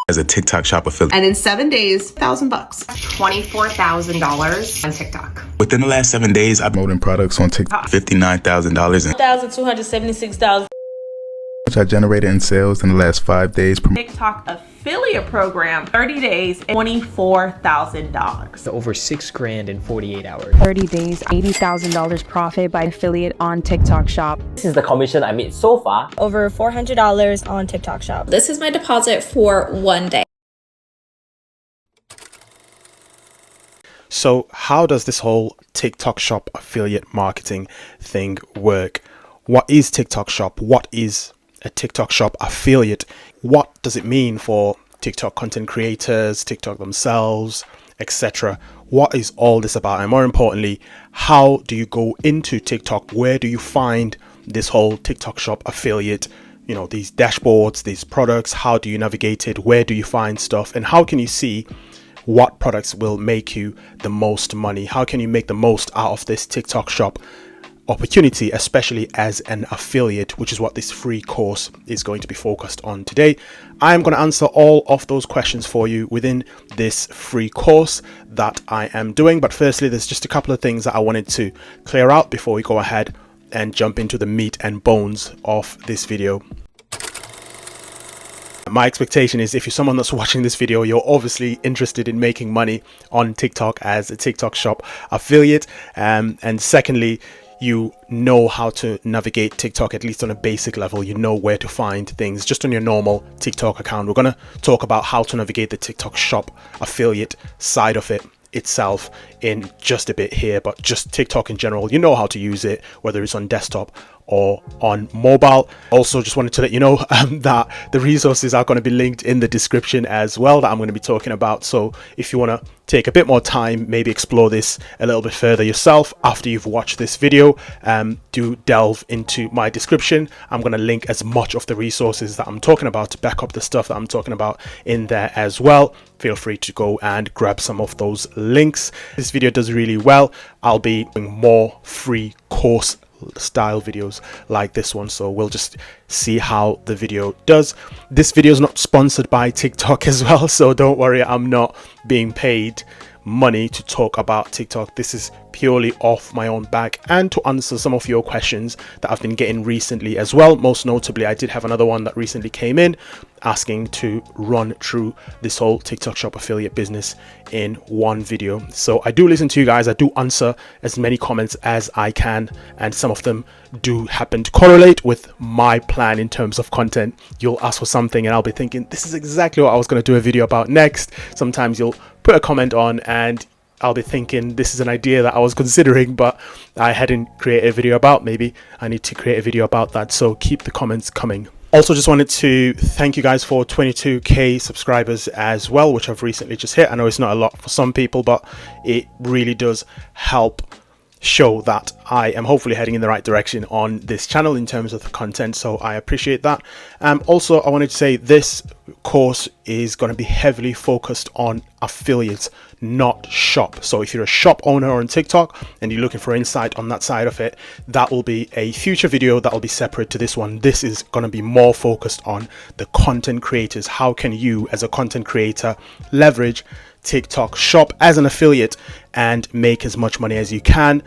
as a TikTok shop affiliate. And in 7 days, $1,000. $24,000 on TikTok. Within the last 7 days, I've promoting products on TikTok. $59,000 and $1,276. which I generated in sales in the last 5 days. TikTok affiliate program, 30 days, $24,000. Over $6,000 in 48 hours. 30 days, $80,000 profit by affiliate on TikTok shop. This is the commission I made so far. Over $400 on TikTok shop. This is my deposit for 1 day. So how does this whole TikTok shop affiliate marketing thing work? What is TikTok shop? What is a TikTok shop affiliate? What does it mean for TikTok content creators, TikTok themselves, etc.? What is all this about? And more importantly, how do you go into TikTok? Where do you find this whole TikTok shop affiliate? You know, these dashboards, these products, how do you navigate it? Where do you find stuff? And how can you see what products will make you the most money? How can you make the most out of this TikTok shop opportunity, especially as an affiliate, which is what this free course is going to be focused on today. I'm going to answer all of those questions for you within this free course that I am doing. But firstly, there's just a couple of things that I wanted to clear out before we go ahead and jump into the meat and bones of this video. My expectation is if you're someone that's watching this video, you're obviously interested in making money on TikTok as a TikTok shop affiliate. And secondly, you know how to navigate TikTok, at least on a basic level. You know where to find things just on your normal TikTok account. We're going to talk about how to navigate the TikTok shop affiliate side of it itself in just a bit here, but just TikTok in general, you know how to use it, whether it's on desktop or on mobile. Also, just wanted to let you know that the resources are going to be linked in the description as well that I'm going to be talking about. So if you want to take a bit more time, maybe explore this a little bit further yourself after you've watched this video, do delve into my description. I'm going to link as much of the resources that I'm talking about to back up the stuff that I'm talking about in there as well. Feel free to go and grab some of those links. This video does really well. I'll be doing more free course style videos like this one, so we'll just see how the video does. This video is not sponsored by TikTok as well, so don't worry, I'm not being paid money to talk about TikTok. This is purely off my own back and to answer some of your questions that I've been getting recently as well. Most notably, I did have another one that recently came in asking to run through this whole TikTok shop affiliate business in one video. So I do listen to you guys. I do answer as many comments as I can, and some of them do happen to correlate with my plan in terms of content. You'll ask for something and I'll be thinking, this is exactly what I was going to do a video about next. Sometimes you'll put a comment on and I'll be thinking, this is an idea that I was considering, but I hadn't created a video about. Maybe I need to create a video about that. So keep the comments coming. Also, just wanted to thank you guys for 22k subscribers as well, which I've recently just hit. I know it's not a lot for some people, but it really does help show that I am hopefully heading in the right direction on this channel in terms of the content, so I appreciate that. Also, I wanted to say this course is going to be heavily focused on affiliates, not shop. So if you're a shop owner on TikTok and you're looking for insight on that side of it, that will be a future video that will be separate to this one. This is going to be more focused on the content creators. How can you as a content creator leverage TikTok shop as an affiliate and make as much money as you can?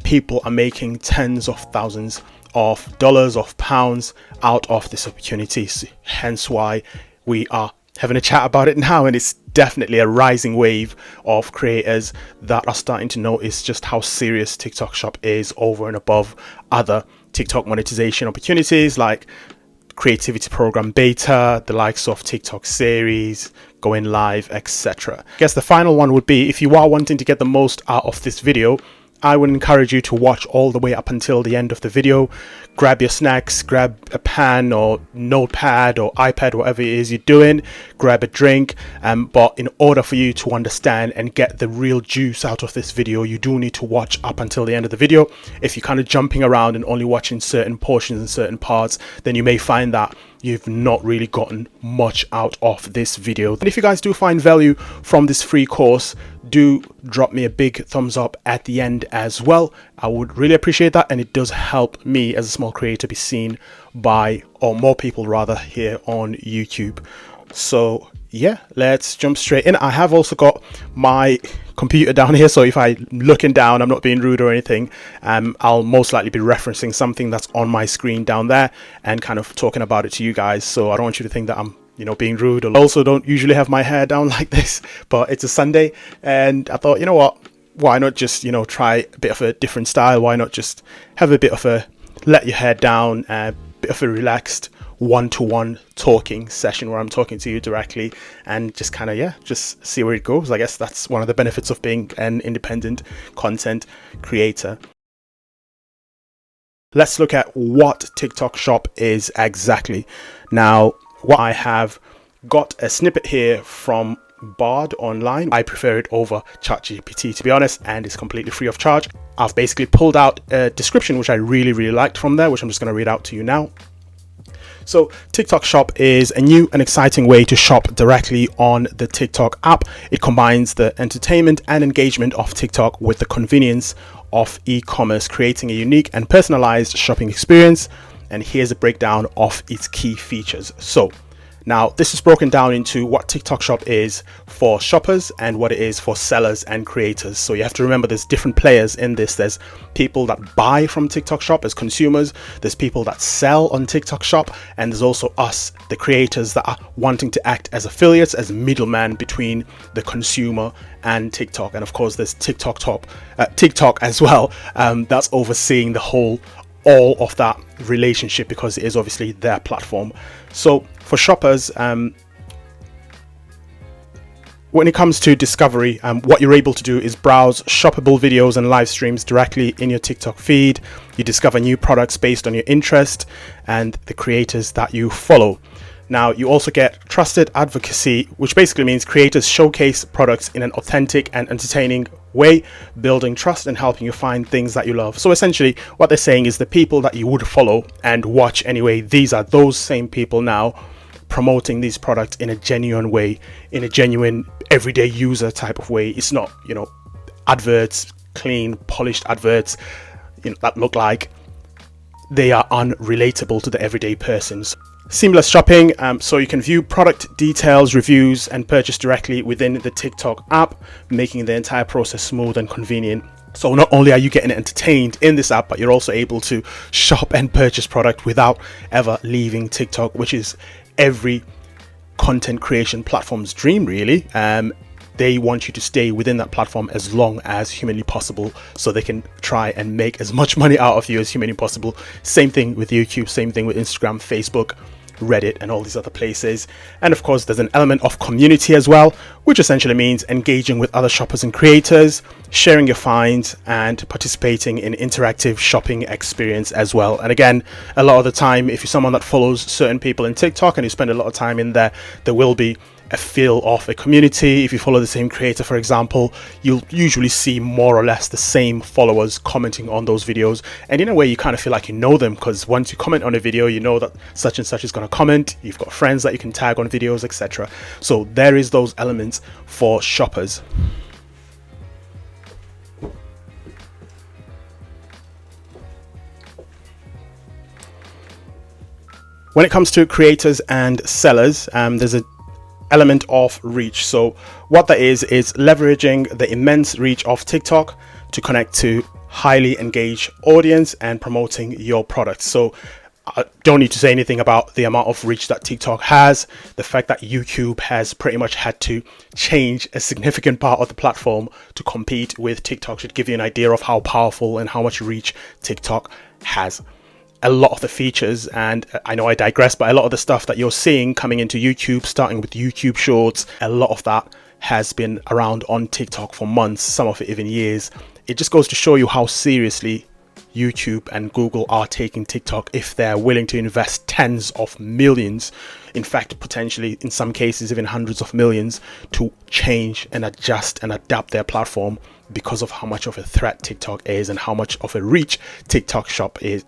People are making tens of thousands of dollars, of pounds out of this opportunity, hence why we are having a chat about it now. And it's definitely a rising wave of creators that are starting to notice just how serious TikTok shop is over and above other TikTok monetization opportunities like creativity program beta, the likes of TikTok series, going live, etc. I guess the final one would be, if you are wanting to get the most out of this video, I would encourage you to watch all the way up until the end of the video. Grab your snacks, grab a pen or notepad or iPad, whatever it is you're doing, grab a drink. But in order for you to understand and get the real juice out of this video, you do need to watch up until the end of the video. If you're kind of jumping around and only watching certain portions and certain parts, then you may find that you've not really gotten much out of this video. And if you guys do find value from this free course, do drop me a big thumbs up at the end as well. I would really appreciate that, and it does help me as a small creator be seen by, or more people rather, here on YouTube. So yeah, let's jump straight in. I have also got my computer down here, so if I'm looking down, I'm not being rude or anything. I'll most likely be referencing something that's on my screen down there and kind of talking about it to you guys. So I don't want you to think that I'm being rude. I also don't usually have my hair down like this, but it's a Sunday and I thought, you know what, why not just try a bit of a different style? Why not just have a bit of a let your hair down, a bit of a relaxed one-to-one talking session where I'm talking to you directly and just kind of just see where it goes. I guess that's one of the benefits of being an independent content creator. Let's look at what TikTok Shop is exactly. Now, what I have got a snippet here from Bard online. I prefer it over ChatGPT, to be honest, and it's completely free of charge. I've basically pulled out a description which I really liked from there, which I'm just going to read out to you now. So TikTok Shop is a new and exciting way to shop directly on the TikTok app. It combines the entertainment and engagement of TikTok with the convenience of e-commerce, creating a unique and personalized shopping experience. And here's a breakdown of its key features. So now this is broken down into what TikTok Shop is for shoppers and what it is for sellers and creators. So you have to remember there's different players in this. There's people that buy from TikTok Shop as consumers, there's people that sell on TikTok Shop, and there's also us, the creators, that are wanting to act as affiliates, as middleman between the consumer and TikTok. And of course there's TikTok as well, that's overseeing all of that relationship because it is obviously their platform. So for shoppers, when it comes to discovery, what you're able to do is browse shoppable videos and live streams directly in your TikTok feed. You discover new products based on your interest and the creators that you follow. Now, you also get trusted advocacy, which basically means creators showcase products in an authentic and entertaining way, building trust and helping you find things that you love. So essentially what they're saying is the people that you would follow and watch anyway, these are those same people now promoting these products in a genuine way, in a genuine everyday user type of way. It's not, adverts, clean, polished adverts, that look like they are unrelatable to the everyday persons. Seamless shopping, so you can view product details, reviews, and purchase directly within the TikTok app, making the entire process smooth and convenient. So not only are you getting entertained in this app, but you're also able to shop and purchase product without ever leaving TikTok, which is every content creation platform's dream, really. They want you to stay within that platform as long as humanly possible so they can try and make as much money out of you as humanly possible. Same thing with YouTube, same thing with Instagram, Facebook, Reddit, and all these other places. And of course there's an element of community as well, which essentially means engaging with other shoppers and creators, sharing your finds, and participating in interactive shopping experience as well. And again, a lot of the time, if you're someone that follows certain people in TikTok and you spend a lot of time in there, there will be a feel of a community. If you follow the same creator, for example, you'll usually see more or less the same followers commenting on those videos, and in a way you kind of feel like you know them, because once you comment on a video, you know that such and such is going to comment, you've got friends that you can tag on videos, etc. So there is those elements for shoppers. When it comes to creators and sellers, there's a element of reach. So what that is leveraging the immense reach of TikTok to connect to highly engaged audience and promoting your products. So I don't need to say anything about the amount of reach that TikTok has. The fact that YouTube has pretty much had to change a significant part of the platform to compete with TikTok should give you an idea of how powerful and how much reach TikTok has. A lot of the features, and I know I digress, but a lot of the stuff that you're seeing coming into YouTube, starting with YouTube Shorts, a lot of that has been around on TikTok for months, some of it even years. It just goes to show you how seriously YouTube and Google are taking TikTok if they're willing to invest tens of millions, in fact potentially in some cases even hundreds of millions, to change and adjust and adapt their platform because of how much of a threat TikTok is and how much of a reach TikTok is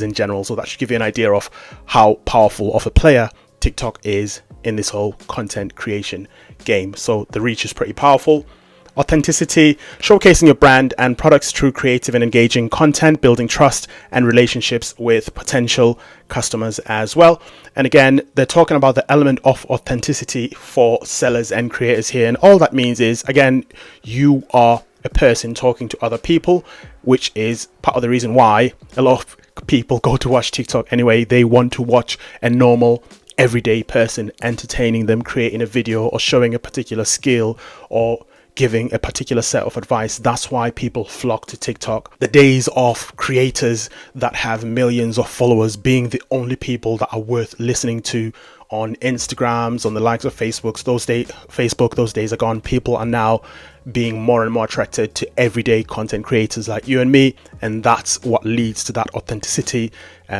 in general. So that should give you an idea of how powerful of a player TikTok is in this whole content creation game. So the reach is pretty powerful. Authenticity, showcasing your brand and products through creative and engaging content, building trust and relationships with potential customers as well. And again, they're talking about the element of authenticity for sellers and creators here. And all that means is, again, you are a person talking to other people, which is part of the reason why a lot of people go to watch TikTok anyway. They want to watch a normal everyday person entertaining them, creating a video or showing a particular skill or giving a particular set of advice. That's why people flock to TikTok. The days of creators that have millions of followers being the only people that are worth listening to on Instagrams, on the likes of Facebook, those days are gone. People are now being more and more attracted to everyday content creators like you and me, and that's what leads to that authenticity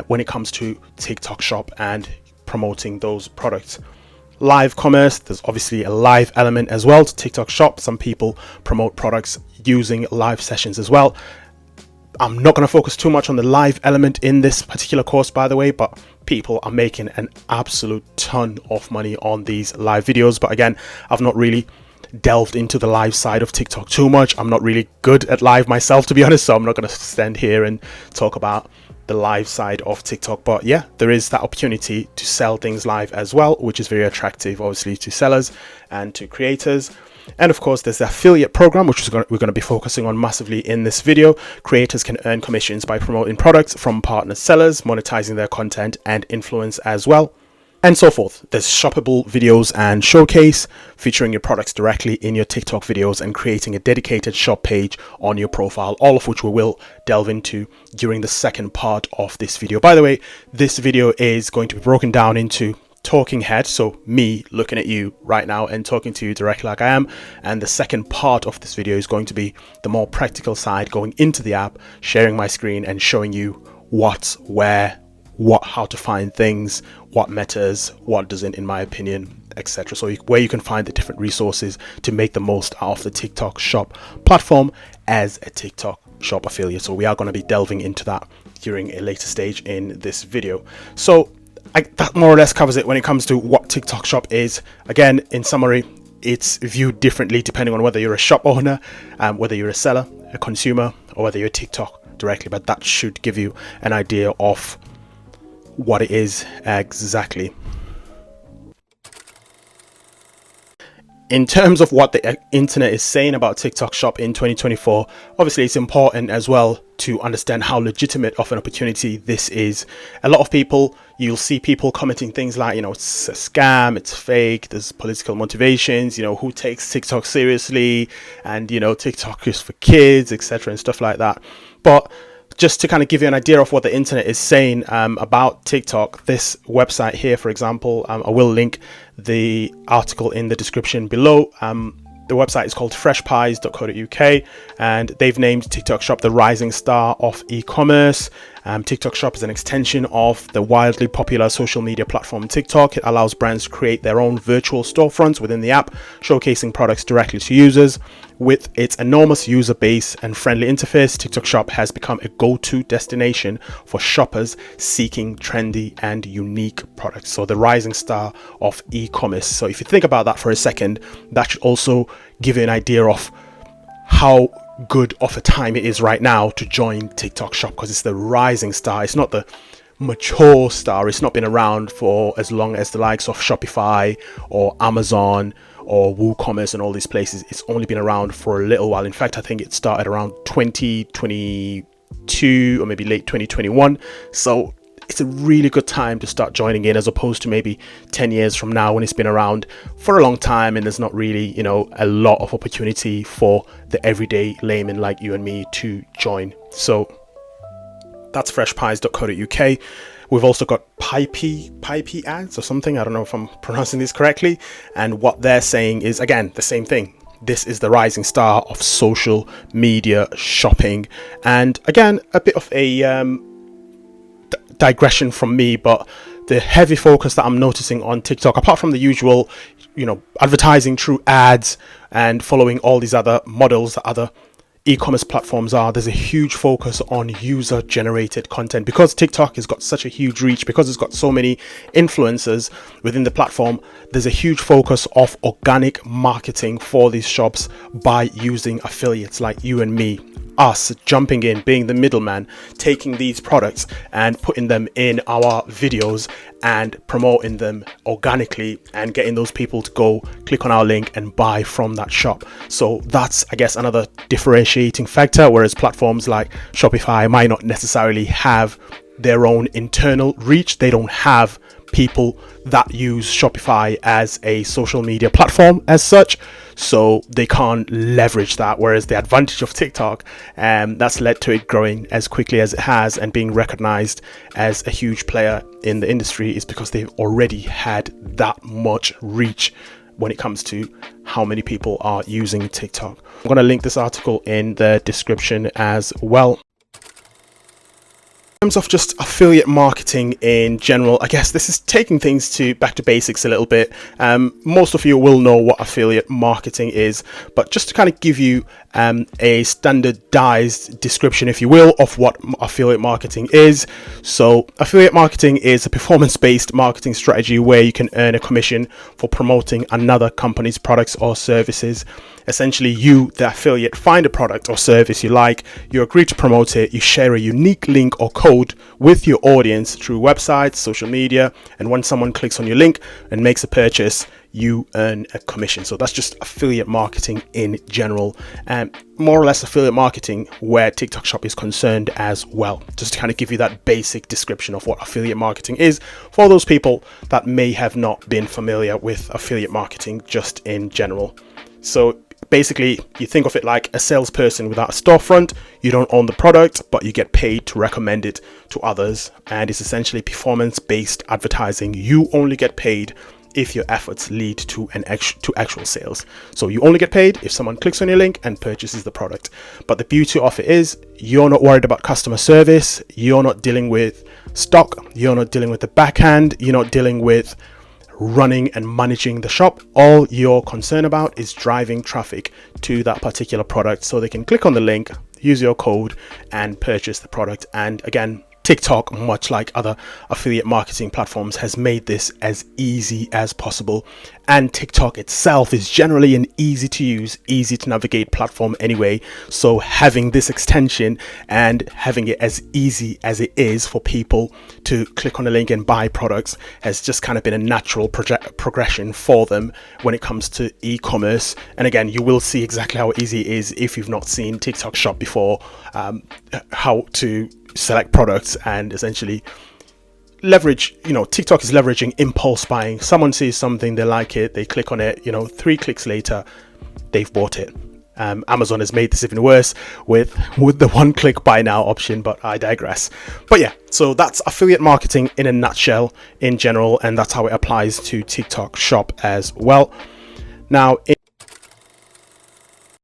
when it comes to TikTok Shop and promoting those products. Live commerce, there's obviously a live element as well to TikTok Shop. Some people promote products using live sessions as well. I'm not going to focus too much on the live element in this particular course, by the way, but people are making an absolute ton of money on these live videos. But again, I've not really delved into the live side of TikTok too much. I'm not really good at live myself, to be honest, so I'm not going to stand here and talk about the live side of TikTok. But yeah, there is that opportunity to sell things live as well, which is very attractive obviously to sellers and to creators. And of course, there's the affiliate program, which we're going to be focusing on massively in this video. Creators can earn commissions by promoting products from partner sellers, monetizing their content and influence as well, and so forth. There's shoppable videos and showcase, featuring your products directly in your TikTok videos and creating a dedicated shop page on your profile, all of which we will delve into during the second part of this video. By the way, this video is going to be broken down into talking head, so me looking at you right now and talking to you directly like I am, and the second part of this video is going to be the more practical side, going into the app, sharing my screen and showing you what, where, what, how to find things, what matters, what doesn't, in my opinion, etc. So where you can find the different resources to make the most out of the TikTok Shop platform as a TikTok Shop affiliate. So we are going to be delving into that during a later stage in this video. So that more or less covers it when it comes to what TikTok Shop is. Again, in summary, it's viewed differently depending on whether you're a shop owner, whether you're a seller, a consumer, or whether you're TikTok directly. But that should give you an idea of what it is exactly. In terms of what the internet is saying about TikTok Shop in 2024, obviously it's important as well to understand how legitimate of an opportunity this is. A lot of people, you'll see people commenting things like, it's a scam, it's fake, there's political motivations, who takes TikTok seriously, and TikTok is for kids, etc. and stuff like that. But just to kind of give you an idea of what the internet is saying about TikTok, this website here, for example, I will link the article in the description below. The website is called freshpies.co.uk, and they've named TikTok Shop the rising star of e-commerce. TikTok Shop is an extension of the wildly popular social media platform TikTok. It allows brands to create their own virtual storefronts within the app, showcasing products directly to users. With its enormous user base and friendly interface, TikTok Shop has become a go-to destination for shoppers seeking trendy and unique products. So the rising star of e-commerce. So if you think about that for a second, that should also give you an idea of how good of a time it is right now to join TikTok Shop, because it's the rising star. It's not the mature star. It's not been around for as long as the likes of Shopify or Amazon or WooCommerce and all these places. It's only been around for a little while. In fact, I think it started around 2022 or maybe late 2021. So it's a really good time to start joining in, as opposed to maybe 10 years from now when it's been around for a long time and there's not really, a lot of opportunity for the everyday layman like you and me to join. So that's freshpies.co.uk. We've also got Pipey ads or something. I don't know if I'm pronouncing this correctly. And what they're saying is, again, the same thing. This is the rising star of social media shopping. And again, a bit of a digression from me, but the heavy focus that I'm noticing on TikTok, apart from the usual, advertising through ads and following all these other models that other e-commerce platforms are, there's a huge focus on user generated content. Because TikTok has got such a huge reach, because it's got so many influencers within the platform, there's a huge focus of organic marketing for these shops by using affiliates like you and me, us jumping in, being the middleman, taking these products and putting them in our videos and promoting them organically and getting those people to go click on our link and buy from that shop. So that's, I guess, another differentiating factor, whereas platforms like Shopify might not necessarily have their own internal reach. They don't have people that use Shopify as a social media platform as such, so they can't leverage that. Whereas the advantage of TikTok, that's led to it growing as quickly as it has and being recognized as a huge player in the industry, is because they've already had that much reach when it comes to how many people are using TikTok. I'm going to link this article in the description as well. In terms of just affiliate marketing in general, I guess this is taking things back to basics a little bit. Most of you will know what affiliate marketing is, but just to kind of give you a standardized description, if you will, of what affiliate marketing is. So affiliate marketing is a performance-based marketing strategy where you can earn a commission for promoting another company's products or services. Essentially, you, the affiliate, find a product or service you like, you agree to promote it, you share a unique link or code with your audience through websites, social media, and when someone clicks on your link and makes a purchase, you earn a commission. So that's just affiliate marketing in general, and more or less affiliate marketing where TikTok Shop is concerned as well. Just to kind of give you that basic description of what affiliate marketing is for those people that may have not been familiar with affiliate marketing just in general. So basically, you think of it like a salesperson without a storefront. You don't own the product, but you get paid to recommend it to others, and it's essentially performance-based advertising. You only get paid if your efforts lead to actual sales. So you only get paid if someone clicks on your link and purchases the product. But the beauty of it is you're not worried about customer service, you're not dealing with stock, you're not dealing with the backhand, you're not dealing with running and managing the shop. All you're concerned about is driving traffic to that particular product so they can click on the link, use your code and purchase the product. And again, TikTok, much like other affiliate marketing platforms, has made this as easy as possible. And TikTok itself is generally an easy to use, easy to navigate platform anyway. So having this extension and having it as easy as it is for people to click on a link and buy products has just kind of been a natural progression for them when it comes to e-commerce. And again, you will see exactly how easy it is if you've not seen TikTok Shop before, how to select products and essentially leverage, TikTok is leveraging impulse buying. Someone sees something, they like it, they click on it, 3 clicks later, they've bought it. Amazon has made this even worse with the one-click buy now option, but I digress. But yeah, so that's affiliate marketing in a nutshell in general, and that's how it applies to TikTok Shop as well. Now,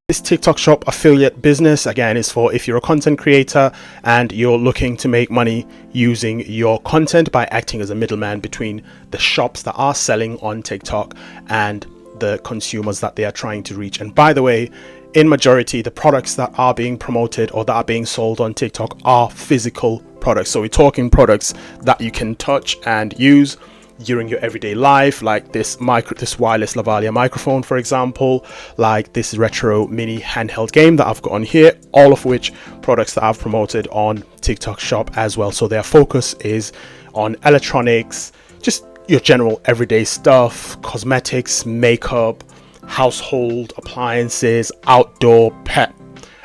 this TikTok Shop affiliate business, again, is for if you're a content creator and you're looking to make money using your content by acting as a middleman between the shops that are selling on TikTok and the consumers that they are trying to reach. And by the way, in majority, the products that are being promoted or that are being sold on TikTok are physical products. So we're talking products that you can touch and use during your everyday life, like this wireless lavalier microphone, for example, like this retro mini handheld game that I've got on here, all of which products that I've promoted on TikTok Shop as well. So their focus is on electronics, just your general everyday stuff, cosmetics, makeup, household appliances, outdoor pet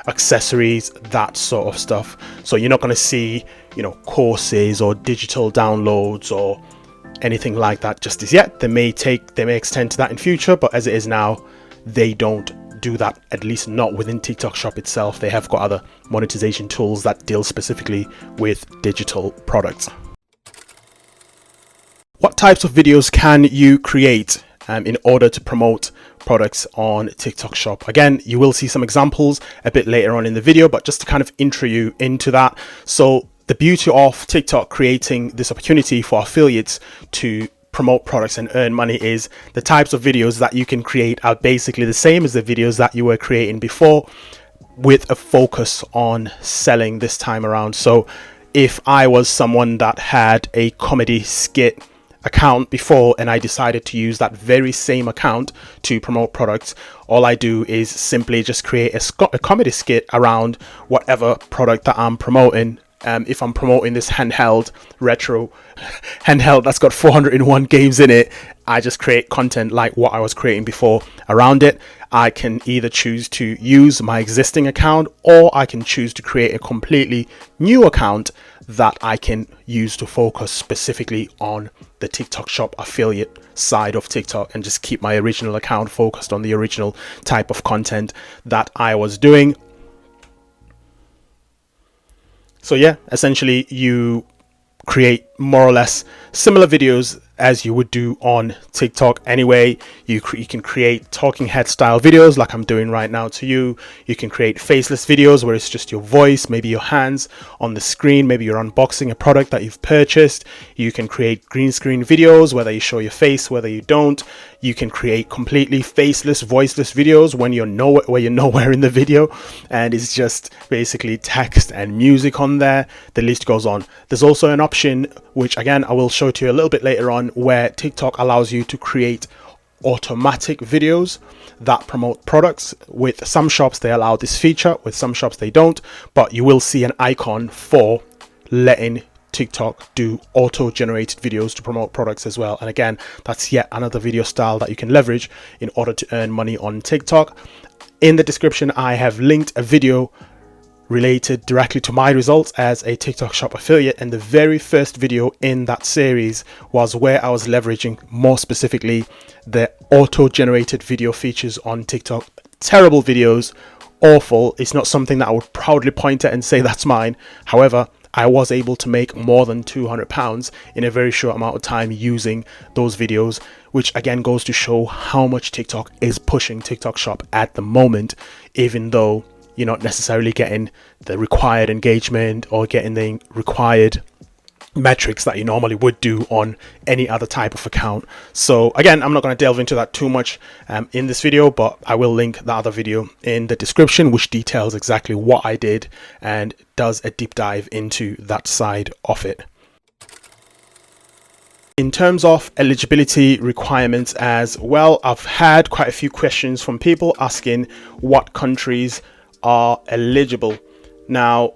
accessories, that sort of stuff. So you're not going to see, courses or digital downloads or anything like that just as yet. They may extend to that in future, but as it is now, they don't do that, at least not within TikTok Shop itself. They have got other monetization tools that deal specifically with digital products. What types of videos can you create in order to promote products on TikTok Shop? Again, you will see some examples a bit later on in the video, but just to kind of intro you into that. So the beauty of TikTok creating this opportunity for affiliates to promote products and earn money is the types of videos that you can create are basically the same as the videos that you were creating before. with a focus on selling this time around. So if I was someone that had a comedy skit account before and I decided to use that very same account to promote products, all I do is simply just create a comedy skit around whatever product that I'm promoting. If I'm promoting this handheld retro handheld that's got 401 games in it, I just create content like what I was creating before around it. I can either choose to use my existing account, or I can choose to create a completely new account that I can use to focus specifically on the TikTok shop affiliate side of TikTok and just keep my original account focused on the original type of content that I was doing. So yeah, essentially you create more or less similar videos as you would do on TikTok anyway. You can create talking head style videos like I'm doing right now to you. You can create faceless videos where it's just your voice, maybe your hands on the screen, maybe you're unboxing a product that you've purchased. You can create green screen videos, whether you show your face, whether you don't. You can create completely faceless, voiceless videos when you're nowhere in the video and it's just basically text and music on there. The list goes on. There's also an option, which again I will show to you a little bit later on, where TikTok allows you to create automatic videos that promote products. With some shops they allow this feature, with some shops they don't, but you will see an icon for letting TikTok do auto-generated videos to promote products as well. And again, that's yet another video style that you can leverage in order to earn money on TikTok. In the description I have linked a video related directly to my results as a TikTok shop affiliate, and the very first video in that series was where I was leveraging more specifically the auto-generated video features on TikTok. Terrible videos, awful. It's not something that I would proudly point at and say that's mine. However, I was able to make more than £200 in a very short amount of time using those videos, which again goes to show how much TikTok is pushing TikTok shop at the moment, even though you're not necessarily getting the required engagement or getting the required metrics that you normally would do on any other type of account. So again, I'm not going to delve into that too much in this video, but I will link the other video in the description which details exactly what I did and does a deep dive into that side of it. In terms of eligibility requirements as well, I've had quite a few questions from people asking what countries are eligible. Now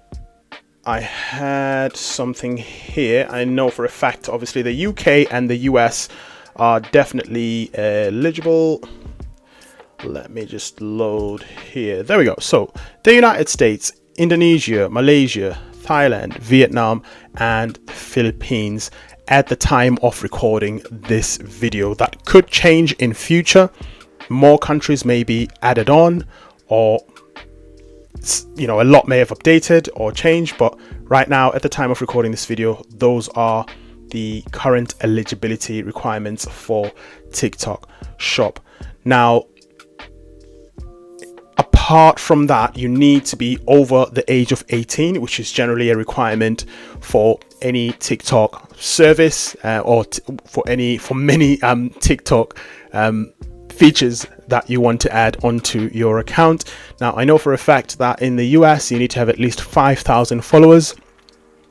I had something here. I know for a fact obviously the UK and the US are definitely eligible. Let me just load here. There we go. So the United States, Indonesia, Malaysia, Thailand, Vietnam and Philippines at the time of recording this video. That could change in future. More countries may be added on, or a lot may have updated or changed, but right now at the time of recording this video, those are the current eligibility requirements for TikTok shop. Now apart from that, you need to be over the age of 18, which is generally a requirement for any TikTok service for many TikTok features that you want to add onto your account. Now I know for a fact that in the US you need to have at least 5,000 followers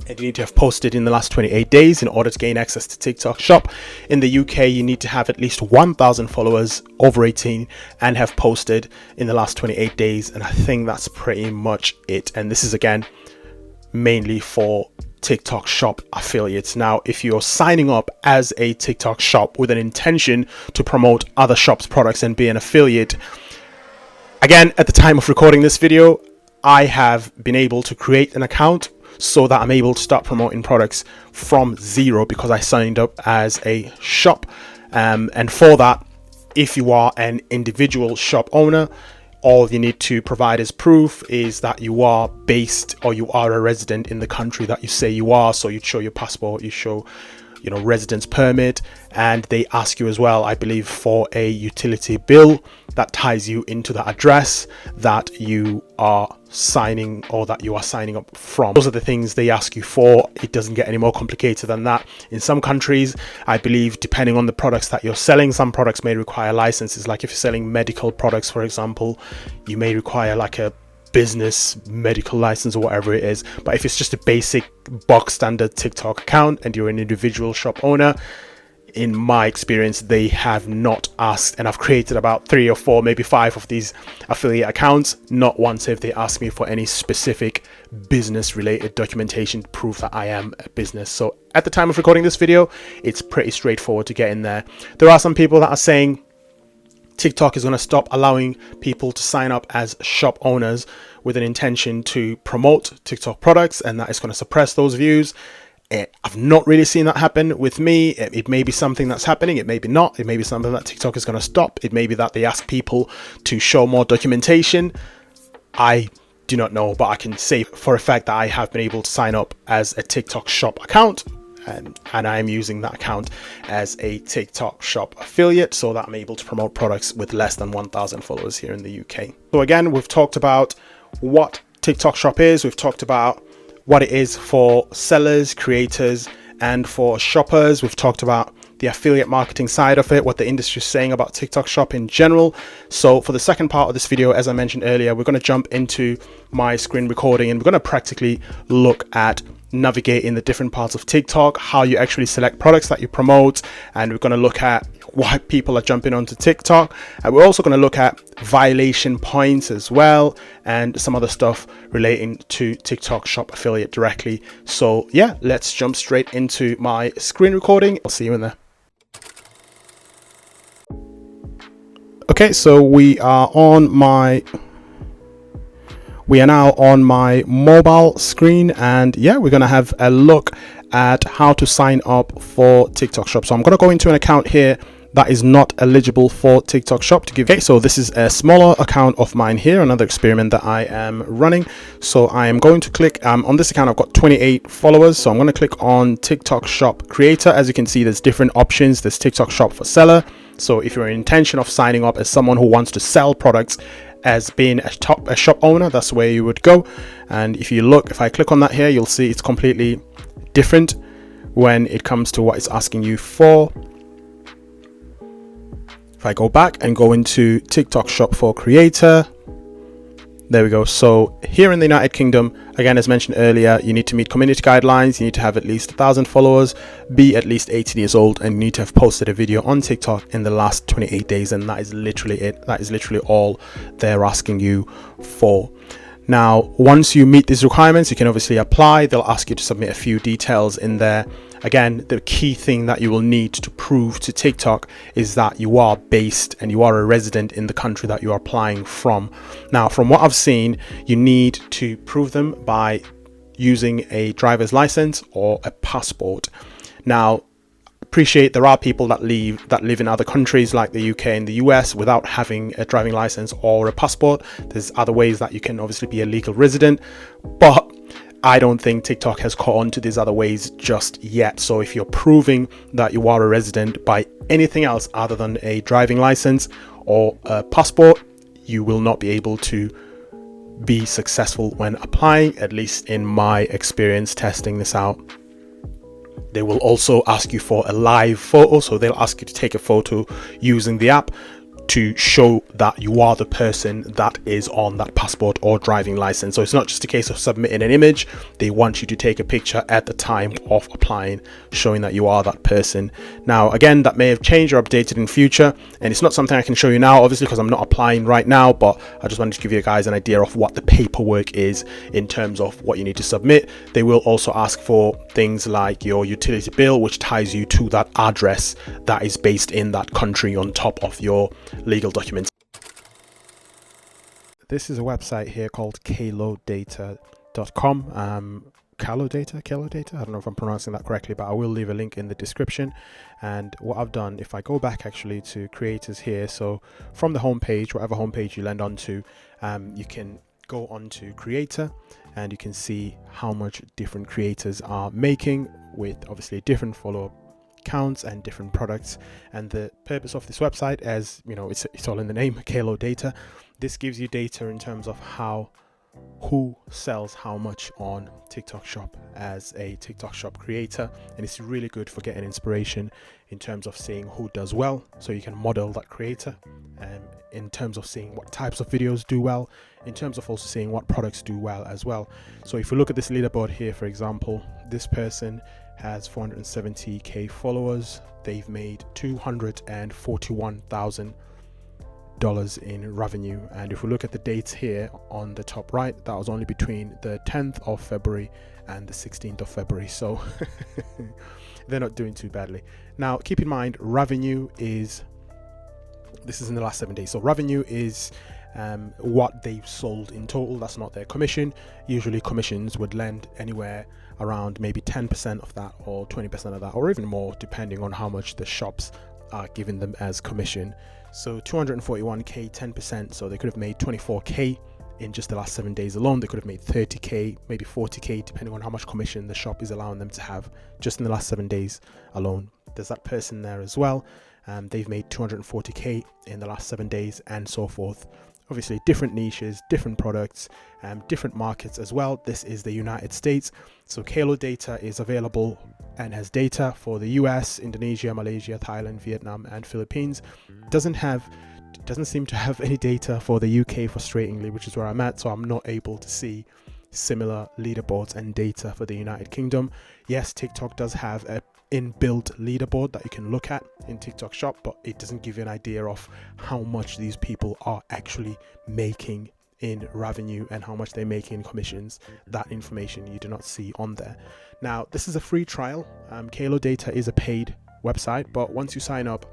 and you need to have posted in the last 28 days in order to gain access to TikTok shop. In the UK you need to have at least 1,000 followers over 18 and have posted in the last 28 days, and I think that's pretty much it. And this is again mainly for TikTok shop affiliates. Now if you're signing up as a TikTok shop with an intention to promote other shops products and be an affiliate, again at the time of recording this video I have been able to create an account so that I'm able to start promoting products from zero because I signed up as a shop, and for that, if you are an individual shop owner, all you need to provide as proof is that you are based or you are a resident in the country that you say you are. So you show your passport, you show residence permit, and they ask you as well, I believe, for a utility bill that ties you into the address that you are signing up from. Those are the things they ask you for. It doesn't get any more complicated than that. In some countries, I believe, depending on the products that you're selling, some products may require licenses. Like if you're selling medical products, for example, you may require like a business, medical license, or whatever it is. But if it's just a basic box standard TikTok account and you're an individual shop owner, in my experience, they have not asked, and I've created about 3 or 4, maybe 5 of these affiliate accounts. Not once have they asked me for any specific business related documentation to prove that I am a business. So at the time of recording this video, it's pretty straightforward to get in there. There are some people that are saying TikTok is going to stop allowing people to sign up as shop owners with an intention to promote TikTok products, and that is going to suppress those views. I've not really seen that happen with me. It may be something that's happening, it may be not. It may be something that TikTok is going to stop. It may be that they ask people to show more documentation. I do not know, but I can say for a fact that I have been able to sign up as a TikTok shop account, and I am using that account as a TikTok shop affiliate, so that I'm able to promote products with less than 1,000 followers here in the UK. So again, we've talked about what TikTok shop is. We've talked about what it is for sellers, creators, and for shoppers. We've talked about the affiliate marketing side of it, what the industry is saying about TikTok shop in general. So for the second part of this video, as I mentioned earlier, we're going to jump into my screen recording, and we're going to practically look at navigating the different parts of TikTok, how you actually select products that you promote, and we're going to look at why people are jumping onto TikTok, and we're also going to look at violation points as well, and some other stuff relating to TikTok shop affiliate directly. So yeah, let's jump straight into my screen recording. I'll see you in there. Okay, so we are now on my mobile screen, and yeah, we're gonna have a look at how to sign up for TikTok shop. So I'm gonna go into an account here that is not eligible for TikTok shop to give. Okay, so this is a smaller account of mine here, another experiment that I am running. So I am going to click on this account. I've got 28 followers, so I'm going to click on TikTok shop creator. As you can see, there's different options. There's TikTok shop for seller. So if you're in intention of signing up as someone who wants to sell products as being a shop owner, that's where you would go. And if you look, if I click on that here, you'll see it's completely different when it comes to what it's asking you for. If I go back and go into TikTok shop for creator, there we go. So here in the United Kingdom, again, as mentioned earlier, you need to meet community guidelines. You need to have at least 1,000 followers, be at least 18 years old, and you need to have posted a video on TikTok in the last 28 days. And that is literally it. That is literally all they're asking you for. Now, once you meet these requirements, you can obviously apply. They'll ask you to submit a few details in there. Again, the key thing that you will need to prove to TikTok is that you are based and you are a resident in the country that you are applying from. Now, from what I've seen, you need to prove them by using a driver's license or a passport. Now, appreciate there are people that live in other countries like the UK and the US without having a driving license or a passport. There's other ways that you can obviously be a legal resident, but I don't think TikTok has caught on to these other ways just yet. So if you're proving that you are a resident by anything else other than a driving license or a passport, you will not be able to be successful when applying, at least in my experience testing this out. They will also ask you for a live photo, so they'll ask you to take a photo using the app to show that you are the person that is on that passport or driving license. So it's not just a case of submitting an image. They want you to take a picture at the time of applying, showing that you are that person. Now, again, that may have changed or updated in future, and it's not something I can show you now, obviously, because I'm not applying right now, but I just wanted to give you guys an idea of what the paperwork is in terms of what you need to submit. They will also ask for things like your utility bill, which ties you to that address that is based in that country on top of your legal documents. This is a website here called calodata.com. Calodata, I don't know if I'm pronouncing that correctly, but I will leave a link in the description. And what I've done, if I go back actually to creators here, so from the homepage, whatever homepage you land onto, you can go onto creator and you can see how much different creators are making with obviously different follow counts and different products. And the purpose of this website, as you know, it's all in the name, calodata. This gives you data in terms of who sells how much on TikTok shop as a TikTok shop creator, and it's really good for getting inspiration in terms of seeing who does well, so you can model that creator in terms of seeing what types of videos do well, in terms of also seeing what products do well as well. So if we look at this leaderboard here, for example, this person has 470k followers. They've made $241,000 in revenue, and if we look at the dates here on the top right, that was only between the 10th of February and the 16th of February, so they're not doing too badly. Now keep in mind, this is in the last 7 days, so revenue is what they've sold in total. That's not their commission. Usually commissions would lend anywhere around maybe 10% of that or 20% of that, or even more, depending on how much the shops are giving them as commission. So 241k, 10%, so they could have made 24k in just the last 7 days alone. They could have made 30k, maybe 40k, depending on how much commission the shop is allowing them to have just in the last 7 days alone. There's that person there as well. They've made 240k in the last 7 days, and so forth. Obviously different niches, different products, different markets as well. This is the United States, so Kalo data is available and has data for the US, Indonesia, Malaysia, Thailand, Vietnam and Philippines. Doesn't seem to have any data for the UK, frustratingly, which is where I'm at, so I'm not able to see similar leaderboards and data for the United Kingdom. Yes, TikTok does have a inbuilt leaderboard that you can look at in TikTok Shop, but it doesn't give you an idea of how much these people are actually making in revenue and how much they make in commissions. That information you do not see on there. Now this is a free trial. Kalo Data is a paid website, but once you sign up,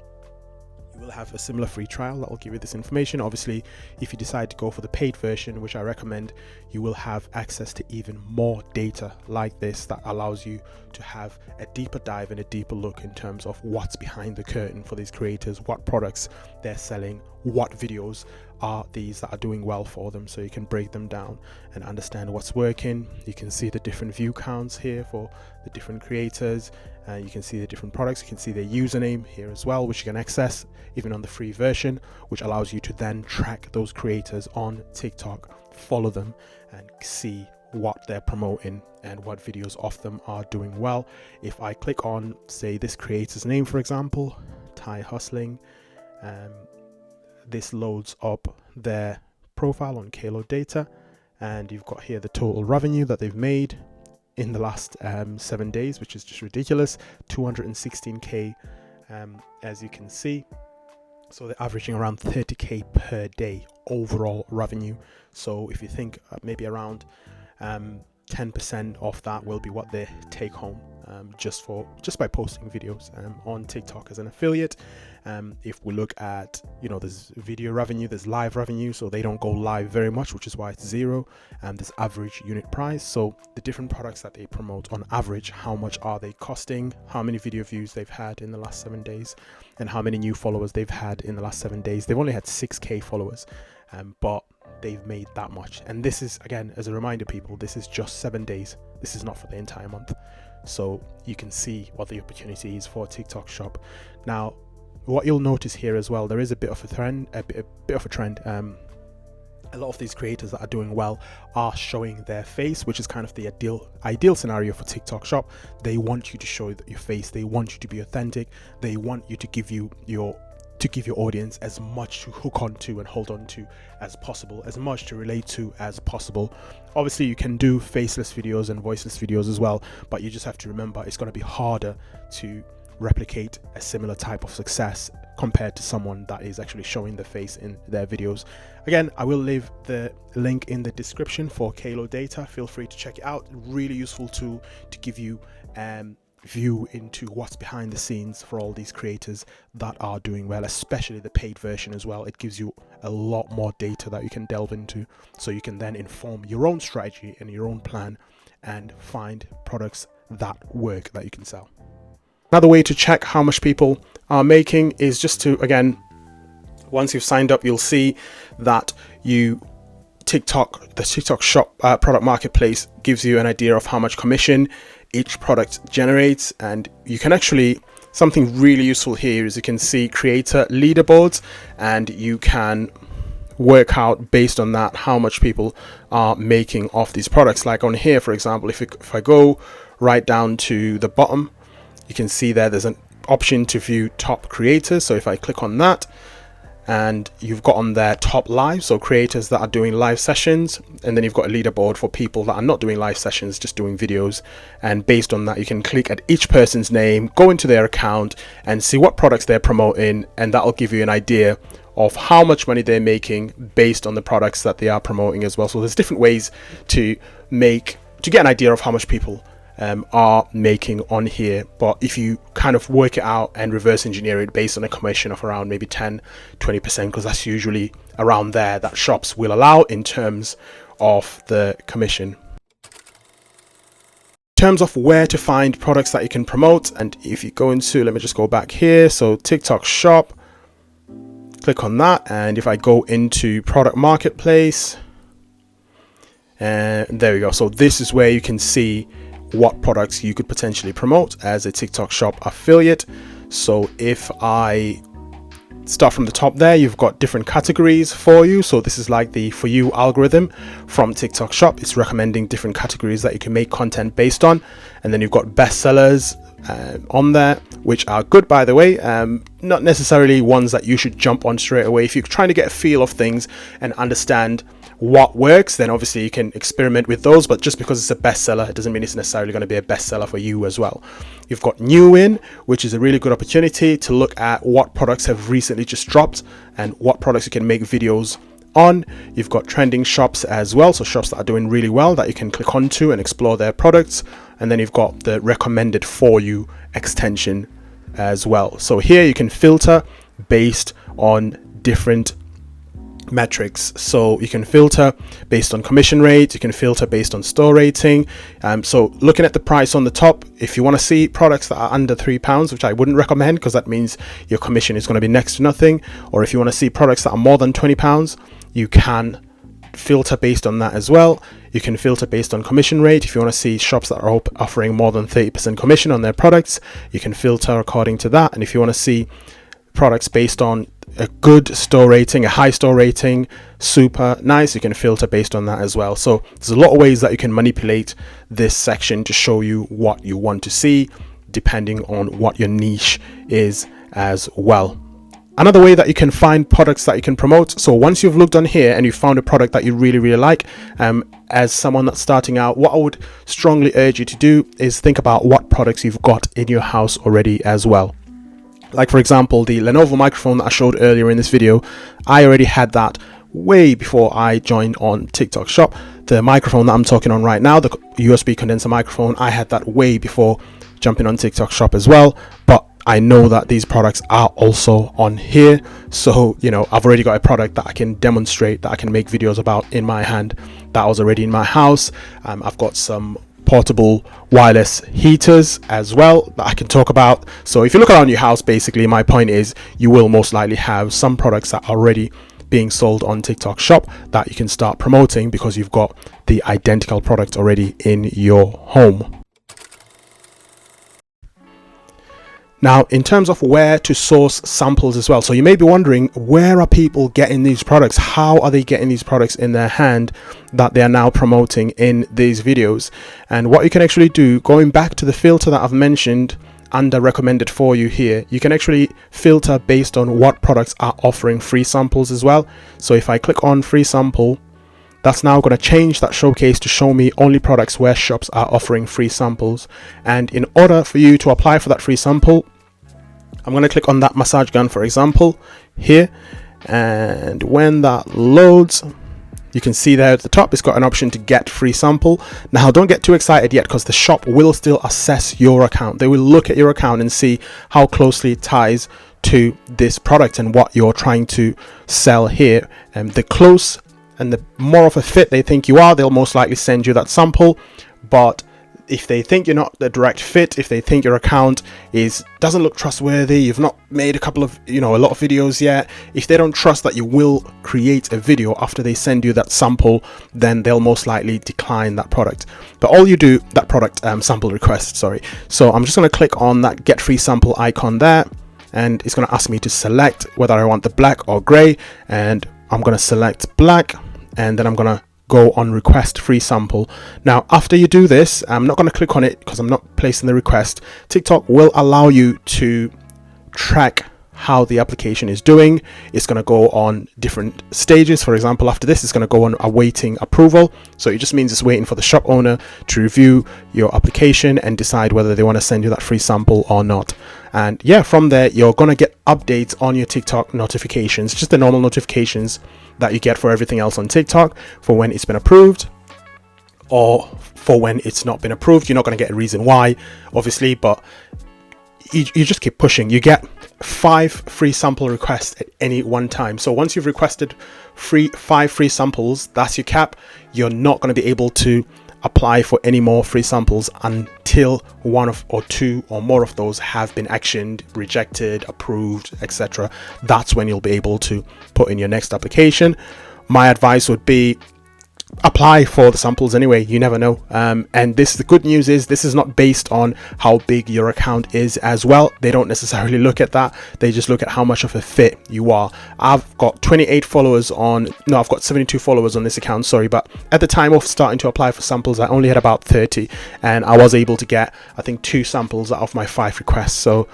you will have a similar free trial that will give you this information. Obviously, if you decide to go for the paid version, which I recommend, you will have access to even more data like this that allows you to have a deeper dive and a deeper look in terms of what's behind the curtain for these creators, what products they're selling, what videos are these that are doing well for them, so you can break them down and understand what's working. You can see the different view counts here for the different creators. You can see the different products. You can see their username here as well, which you can access even on the free version, which allows you to then track those creators on TikTok, follow them and see what they're promoting and what videos of them are doing well. If I click on, say, this creator's name, for example, Thai Hustling, this loads up their profile on Kalo Data, and you've got here the total revenue that they've made in the last 7 days, which is just ridiculous. 216k, as you can see. So they're averaging around 30k per day overall revenue. So if you think maybe around 10% of that will be what they take home just by posting videos on TikTok as an affiliate. If we look at, there's video revenue, there's live revenue, so they don't go live very much, which is why it's zero. There's average unit price, so the different products that they promote on average, how much are they costing, how many video views they've had in the last 7 days, and how many new followers they've had in the last 7 days. They've only had 6k followers, but they've made that much. And this is, again, as a reminder, people, this is just 7 days. This is not for the entire month. So you can see what the opportunity is for TikTok Shop. Now, what you'll notice here as well, there is a bit of a trend. A lot of these creators that are doing well are showing their face, which is kind of the ideal scenario for TikTok Shop. They want you to show your face. They want you to be authentic. They want you to give your audience as much to hook onto and hold on to as possible, as much to relate to as possible. Obviously, you can do faceless videos and voiceless videos as well, but you just have to remember it's going to be harder to replicate a similar type of success compared to someone that is actually showing their face in their videos. Again, I will leave the link in the description for Kalo Data. Feel free to check it out. Really useful tool to give you view into what's behind the scenes for all these creators that are doing well, especially the paid version as well. It gives you a lot more data that you can delve into, so you can then inform your own strategy and your own plan and find products that work that you can sell. Another way to check how much people are making is just to, again, once you've signed up, you'll see that the TikTok Shop product marketplace gives you an idea of how much commission each product generates. And you can actually, something really useful here is you can see creator leaderboards, and you can work out based on that how much people are making off these products. Like on here, for example, if I go right down to the bottom, you can see there's an option to view top creators. So if I click on that, and you've got on there top live, so creators that are doing live sessions, and then you've got a leaderboard for people that are not doing live sessions, just doing videos. And based on that, you can click at each person's name, go into their account and see what products they're promoting, and that'll give you an idea of how much money they're making based on the products that they are promoting as well. So there's different ways to get an idea of how much people are making on here. But if you kind of work it out and reverse engineer it based on a commission of around maybe 10-20%, because that's usually around there that shops will allow in terms of the commission. In terms of where to find products that you can promote, and if you go into, let me just go back here, so TikTok shop, click on that, and if I go into product marketplace, and there we go. So this is where you can see what products you could potentially promote as a TikTok shop affiliate. So if I start from the top there, you've got different categories for you. So this is like the For You algorithm from TikTok shop. It's recommending different categories that you can make content based on. And then you've got bestsellers on there, which are good, by the way, not necessarily ones that you should jump on straight away. If you're trying to get a feel of things and understand what works, then obviously you can experiment with those, but just because it's a bestseller, it doesn't mean it's necessarily going to be a bestseller for you as well. You've got new in, which is a really good opportunity to look at what products have recently just dropped and what products you can make videos on. You've got trending shops as well, so shops that are doing really well that you can click onto and explore their products. And then you've got the recommended for you extension as well. So here you can filter based on different metrics. So you can filter based on commission rate, you can filter based on store rating. So looking at the price on the top, if you want to see products that are under £3, which I wouldn't recommend because that means your commission is going to be next to nothing, or if you want to see products that are more than £20, you can filter based on that as well. You can filter based on commission rate. If you want to see shops that are offering more than 30% commission on their products, you can filter according to that. And if you want to see products based on a good store rating, a high store rating, super nice, you can filter based on that as well. So there's a lot of ways that you can manipulate this section to show you what you want to see depending on what your niche is as well. Another way that you can find products that you can promote, so once you've looked on here and you found a product that you really like, as someone that's starting out, what I would strongly urge you to do is think about what products you've got in your house already as well. Like for example, the Lenovo microphone that I showed earlier in this video, I already had that way before I joined on TikTok shop. The microphone that I'm talking on right now, the USB condenser microphone, I had that way before jumping on TikTok shop as well. But I know that these products are also on here, so you know, I've already got a product that I can demonstrate, that I can make videos about in my hand, that was already in my house. I've got some portable wireless heaters as well that I can talk about. So if you look around your house, basically my point is you will most likely have some products that are already being sold on TikTok shop that you can start promoting because you've got the identical product already in your home. Now, in terms of where to source samples as well, so you may be wondering, where are people getting these products? How are they getting these products in their hand that they are now promoting in these videos? And what you can actually do, going back to the filter that I've mentioned under recommended for you here, you can actually filter based on what products are offering free samples as well. So if I click on free sample, that's now going to change that showcase to show me only products where shops are offering free samples. And in order for you to apply for that free sample, I'm going to click on that massage gun, for example, here. And when that loads, you can see there at the top, it's got an option to get free sample. Now, don't get too excited yet because the shop will still assess your account. They will look at your account and see how closely it ties to this product and what you're trying to sell here. And the close and the more of a fit they think you are, they'll most likely send you that sample. But if they think you're not the direct fit, if they think your account doesn't look trustworthy, you've not made a lot of videos yet, if they don't trust that you will create a video after they send you that sample, then they'll most likely decline that product. But all you do, that product sample request, sorry. So I'm just going to click on that get free sample icon there, and it's going to ask me to select whether I want the black or gray, and I'm going to select black. And then I'm going to go on request free sample. Now, after you do this, I'm not going to click on it because I'm not placing the request. TikTok will allow you to track how the application is doing. It's going to go on different stages. For example, after this, it's going to go on awaiting approval. So it just means it's waiting for the shop owner to review your application and decide whether they want to send you that free sample or not. And yeah, from there, you're going to get updates on your TikTok notifications, just the normal notifications that you get for everything else on TikTok, for when it's been approved or for when it's not been approved. You're not going to get a reason why, obviously, but you just keep pushing. You get 5 free sample requests at any one time. So once you've requested 5 free samples, that's your cap. You're not going to be able to apply for any more free samples until 1 or 2 or more of those have been actioned, rejected, approved, etc. That's when you'll be able to put in your next application. My advice would be apply for the samples anyway. You never know. And the good news is this is not based on how big your account is as well. They don't necessarily look at that. They just look at how much of a fit you are. I've got 28 followers on, no, I've got 72 followers on this account, sorry, but at the time of starting to apply for samples, I only had about 30, and I was able to get, I think, 2 samples out of my 5 requests. So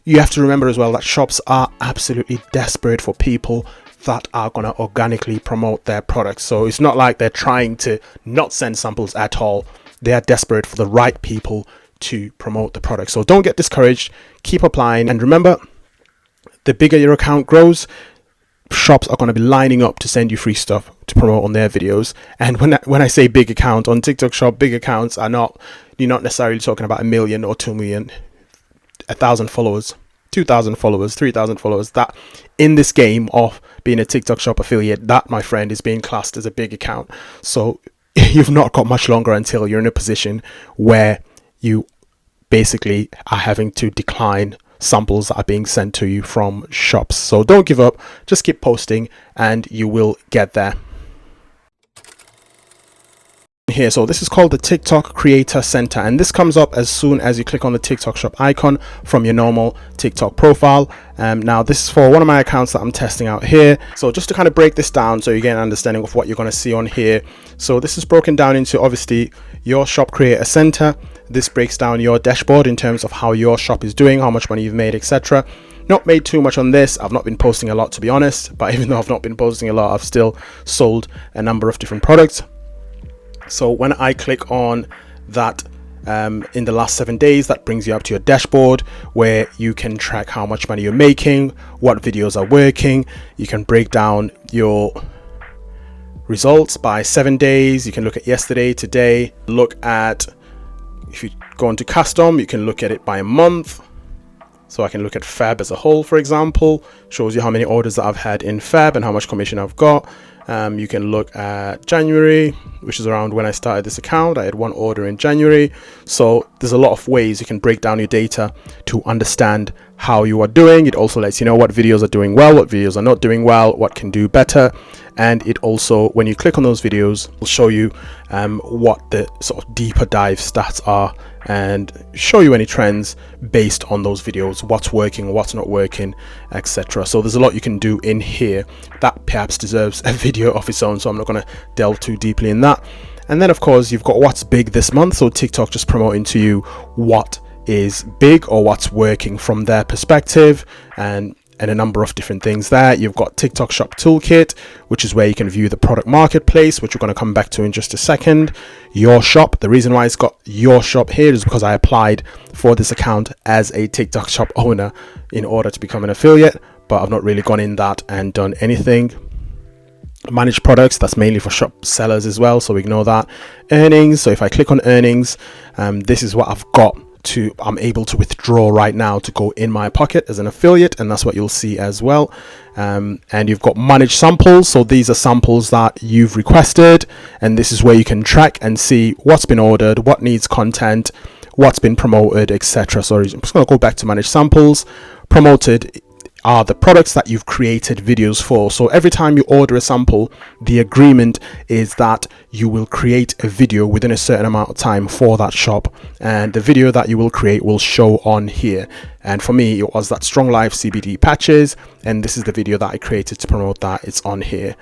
you have to remember as well that shops are absolutely desperate for people that are going to organically promote their products. So it's not like they're trying to not send samples at all. They are desperate for the right people to promote the product. So don't get discouraged, keep applying, and remember, the bigger your account grows, shops are going to be lining up to send you free stuff to promote on their videos. And when I say big account on TikTok shop, big accounts are not, you're not necessarily talking about 1 million or 2 million, 1,000 followers, 2,000 followers, 3,000 followers. That in this game of being a TikTok shop affiliate, that, my friend, is being classed as a big account. So you've not got much longer until you're in a position where you basically are having to decline samples that are being sent to you from shops. So don't give up, just keep posting and you will get there. Here, so this is called the TikTok Creator Center, and this comes up as soon as you click on the TikTok shop icon from your normal TikTok profile. Now this is for one of my accounts that I'm testing out here. So just to kind of break this down so you get an understanding of what you're going to see on here. So this is broken down into obviously your shop creator center. This breaks down your dashboard in terms of how your shop is doing, how much money you've made, etc. Not made too much on this. I've not been posting a lot, to be honest, but even though I've not been posting a lot, I've still sold a number of different products. So when I click on that in the last 7 days, that brings you up to your dashboard where you can track how much money you're making, what videos are working. You can break down your results by 7 days. You can look at yesterday, today, look at, if you go into custom, you can look at it by a month. So I can look at Feb as a whole, for example, shows you how many orders that I've had in Feb and how much commission I've got. You can look at January, which is around when I started this account. I had 1 order in January. So there's a lot of ways you can break down your data to understand how you are doing. It also lets you know what videos are doing well, what videos are not doing well, what can do better. And it also, when you click on those videos, will show you what the sort of deeper dive stats are and show you any trends based on those videos, what's working, what's not working, etc. So there's a lot you can do in here that perhaps deserves a video of its own, so I'm not going to delve too deeply in that. And then of course you've got what's big this month, so TikTok just promoting to you what is big or what's working from their perspective, and a number of different things there. You've got TikTok Shop Toolkit, which is where you can view the product marketplace, which we're going to come back to in just a second. Your shop, the reason why it's got your shop here is because I applied for this account as a TikTok shop owner in order to become an affiliate, but I've not really gone in that and done anything. Managed products, that's mainly for shop sellers as well, so ignore that. Earnings, so if I click on earnings, this is what I've got I'm able to withdraw right now to go in my pocket as an affiliate, and that's what you'll see as well. And you've got managed samples, so these are samples that you've requested, and this is where you can track and see what's been ordered, what needs content, what's been promoted, etc. So I'm just going to go back to managed samples. Promoted are the products that you've created videos for. So every time you order a sample, the agreement is that you will create a video within a certain amount of time for that shop, and the video that you will create will show on here. And for me, it was that Strong Life CBD patches, and this is the video that I created to promote that. It's on here.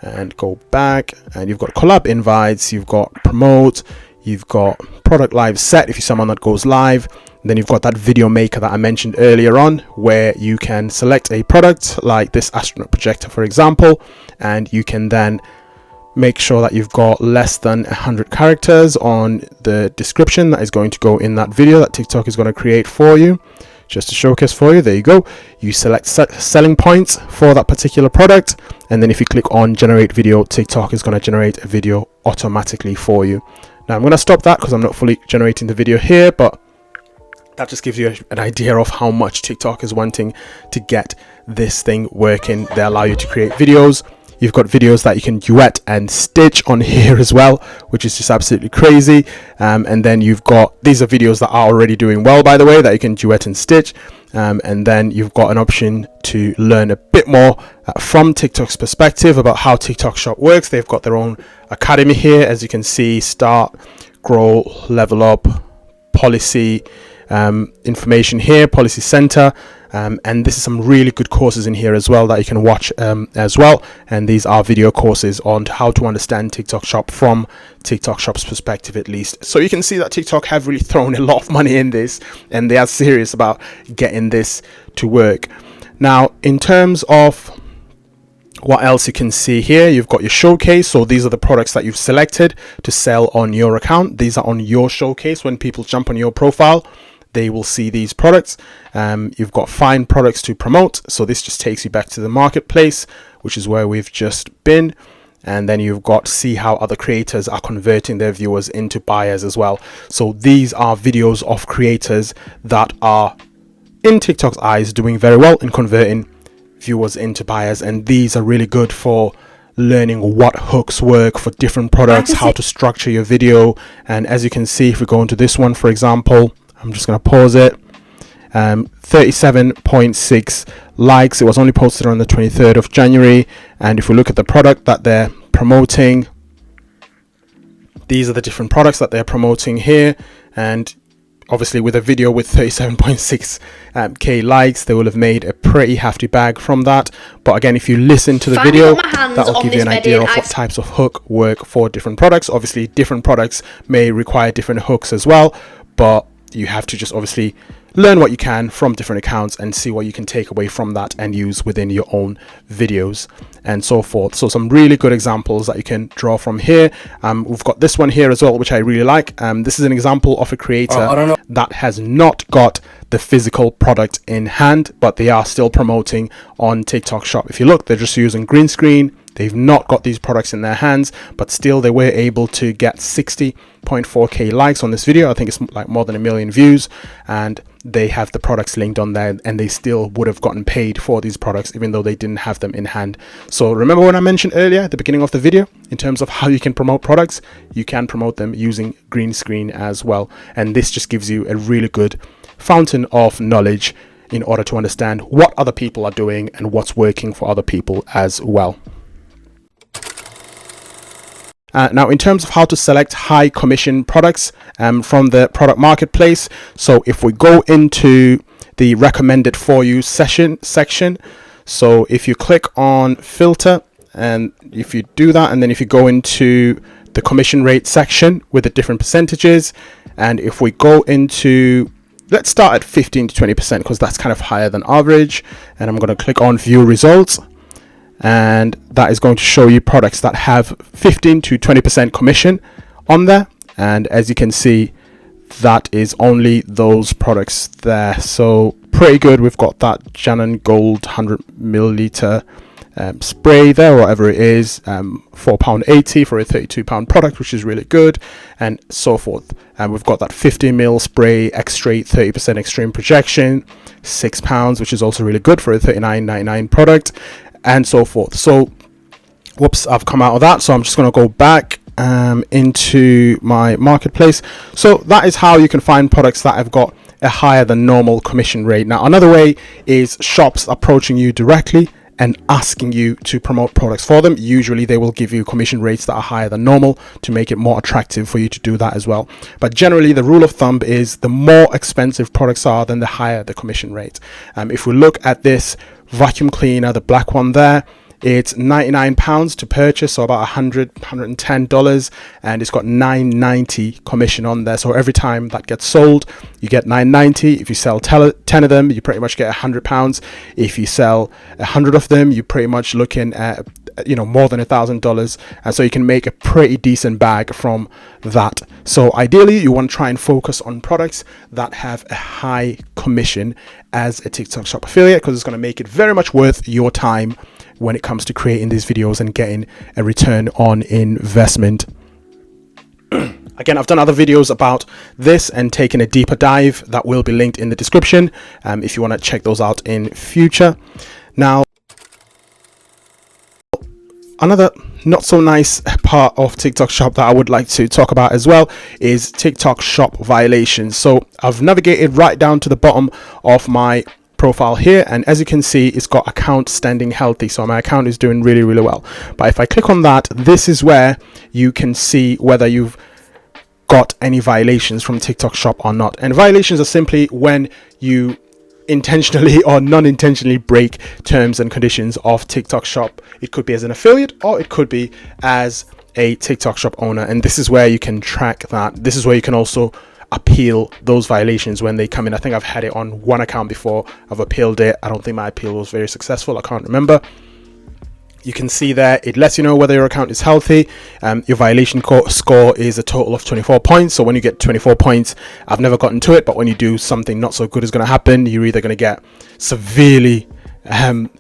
And go back, and you've got collab invites, you've got promote, you've got product live set if you're someone that goes live. And then you've got that video maker that I mentioned earlier on, where you can select a product like this astronaut projector, for example, and you can then make sure that you've got less than 100 characters on the description that is going to go in that video that TikTok is going to create for you, just to showcase for you. There you go. You select selling points for that particular product, and then if you click on generate video, TikTok is going to generate a video automatically for you. Now I'm going to stop that because I'm not fully generating the video here, but that just gives you an idea of how much TikTok is wanting to get this thing working. They allow you to create videos. You've got videos that you can duet and stitch on here as well, which is just absolutely crazy. And then you've got, these are videos that are already doing well, by the way, that you can duet and stitch. And then you've got an option to learn a bit more from TikTok's perspective about how TikTok Shop works. They've got their own academy here, as you can see: start, grow, level up, policy, information here, policy center. And this is some really good courses in here as well that you can watch as well. And these are video courses on how to understand TikTok Shop from TikTok Shop's perspective, at least. So you can see that TikTok have really thrown a lot of money in this, and they are serious about getting this to work. Now, in terms of what else you can see here, you've got your showcase. So these are the products that you've selected to sell on your account. These are on your showcase. When people jump on your profile, they will see these products. You've got find products to promote. So this just takes you back to the marketplace, which is where we've just been. And then you've got see how other creators are converting their viewers into buyers as well. So these are videos of creators that are, in TikTok's eyes, doing very well in converting viewers into buyers. And these are really good for learning what hooks work for different products, how to structure your video. And as you can see, if we go into this one, for example, I'm just going to pause it. 37.6 likes. It was only posted on the 23rd of January. And if we look at the product that they're promoting, these are the different products that they're promoting here. And obviously with a video with 37.6 k likes, they will have made a pretty hefty bag from that. But again, if you listen to the video, that will give you an idea of what types of hook work for different products. Obviously different products may require different hooks as well, but you have to just obviously learn what you can from different accounts and see what you can take away from that and use within your own videos and so forth. So some really good examples that you can draw from here. We've got this one here as well, which I really like. This is an example of a creator that has not got the physical product in hand, but they are still promoting on TikTok Shop. If you look, they're just using green screen. They've not got these products in their hands, but still they were able to get 60.4k likes on this video. I think it's like more than 1 million views, and they have the products linked on there, and they still would have gotten paid for these products even though they didn't have them in hand. So remember when I mentioned earlier at the beginning of the video, in terms of how you can promote products, you can promote them using green screen as well. And this just gives you a really good fountain of knowledge in order to understand what other people are doing and what's working for other people as well. Now, in terms of how to select high commission products from the product marketplace, so if we go into the recommended for you section, so if you click on filter, and if you do that, and then if you go into the commission rate section with the different percentages, and if we go into, let's start at 15 to 20% because that's kind of higher than average, and I'm going to click on view results. And that is going to show you products that have 15 to 20% commission on there. And as you can see, that is only those products there. So pretty good. We've got that Janan Gold 100 milliliter spray there, whatever it is, £4.80 for a £32 product, which is really good, and so forth. And we've got that 50 ml spray X-Straight 30% extreme projection, £6, which is also really good for a $39.99 product, and so forth. So whoops, I've come out of that, so I'm just going to go back into my marketplace. So that is how you can find products that have got a higher than normal commission rate. Now another way is shops approaching you directly and asking you to promote products for them. Usually they will give you commission rates that are higher than normal to make it more attractive for you to do that as well. But generally the rule of thumb is the more expensive products are, then the higher the commission rate. If we look at this vacuum cleaner, the black one there, It's £99 to purchase, so about $110, and it's got $9.90 commission on there. So every time that gets sold, you get $9.90. If you sell 10 of them, you pretty much get £100. If you sell 100 of them, you're pretty much looking at more than $1,000, and so you can make a pretty decent bag from that. So ideally you want to try and focus on products that have a high commission as a TikTok shop affiliate, because it's going to make it very much worth your time when it comes to creating these videos and getting a return on investment. Again, I've done other videos about this and taken a deeper dive that will be linked in the description if you want to check those out in future. Now, another not so nice part of TikTok shop that I would like to talk about as well is TikTok shop violations. So I've navigated right down to the bottom of my profile here, and as you can see, it's got account standing healthy, so my account is doing really well. But if I click on that, this is where you can see whether you've got any violations from TikTok shop or not. And violations are simply when you intentionally or non-intentionally break terms and conditions of TikTok shop. It could be as an affiliate, or it could be as a TikTok shop owner, and this is where you can track that. This is where you can also appeal those violations when they come in. I think I've had it on one account before. I've appealed it. I don't think my appeal was very successful. I can't remember. You can see there, it lets you know whether your account is healthy. Your violation score is a total of 24 points. So when you get 24 points, I've never gotten to it, but when you do, something not so good is going to happen. You're either going to get severely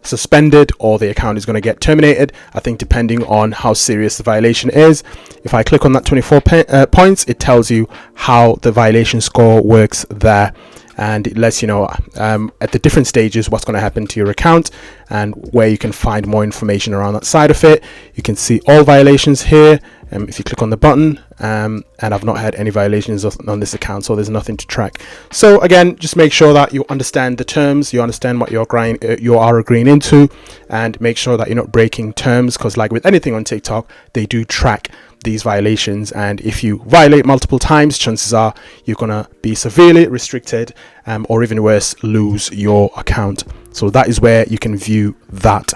suspended, or the account is going to get terminated, I think, depending on how serious the violation is. If I click on that 24 points, it tells you how the violation score works there, and it lets you know at the different stages what's going to happen to your account and where you can find more information around that side of it. You can see all violations here if you click on the button, and I've not had any violations on this account, so there's nothing to track. So again, just make sure that you understand the terms, you understand what you are agreeing into, and make sure that you're not breaking terms, because like with anything on TikTok, they do track these violations, and if you violate multiple times, chances are you're gonna be severely restricted, or even worse, lose your account. So that is where you can view that.